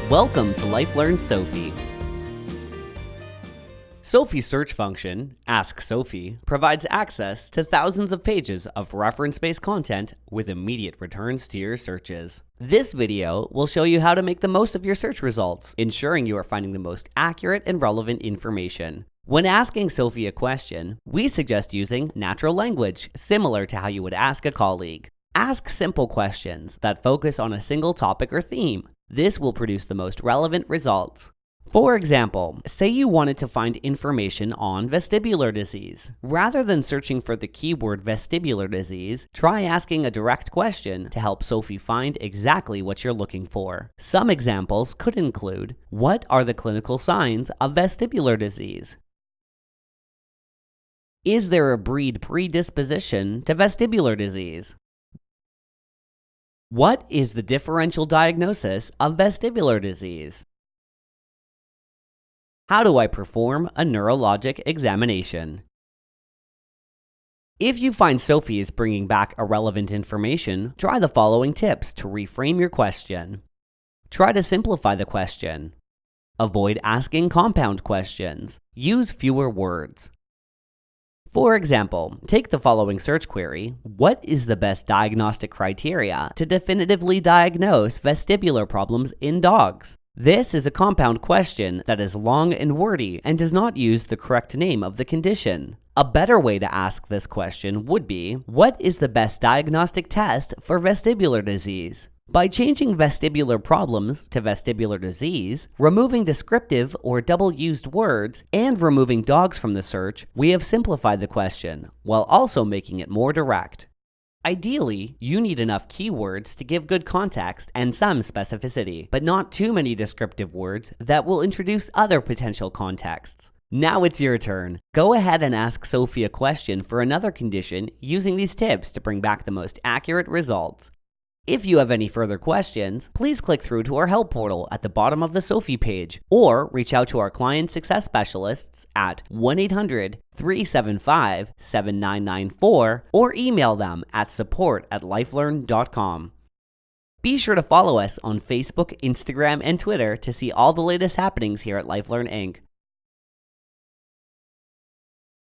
Welcome to LifeLearn Sofie. Sofie's search function, Ask Sofie, provides access to thousands of pages of reference-based content with immediate returns to your searches. This video will show you how to make the most of your search results, ensuring you are finding the most accurate and relevant information. When asking Sofie a question, we suggest using natural language, similar to how you would ask a colleague. Ask simple questions that focus on a single topic or theme. This will produce the most relevant results. For example, say you wanted to find information on vestibular disease. Rather than searching for the keyword vestibular disease, try asking a direct question to help Sofie find exactly what you're looking for. Some examples could include, what are the clinical signs of vestibular disease? Is there a breed predisposition to vestibular disease? What is the differential diagnosis of vestibular disease? How do I perform a neurologic examination? If you find Sofie is bringing back irrelevant information, try the following tips to reframe your question. Try to simplify the question. Avoid asking compound questions. Use fewer words. For example, take the following search query: what is the best diagnostic criteria to definitively diagnose vestibular problems in dogs? This is a compound question that is long and wordy and does not use the correct name of the condition. A better way to ask this question would be, what is the best diagnostic test for vestibular disease? By changing vestibular problems to vestibular disease, removing descriptive or double-used words, and removing dogs from the search, we have simplified the question, while also making it more direct. Ideally, you need enough keywords to give good context and some specificity, but not too many descriptive words that will introduce other potential contexts. Now it's your turn. Go ahead and ask Sofie a question for another condition using these tips to bring back the most accurate results. If you have any further questions, please click through to our help portal at the bottom of the Sofie page, or reach out to our client success specialists at 1-800-375-7994 or email them at support@lifelearn.com. Be sure to follow us on Facebook, Instagram, and Twitter to see all the latest happenings here at LifeLearn Inc.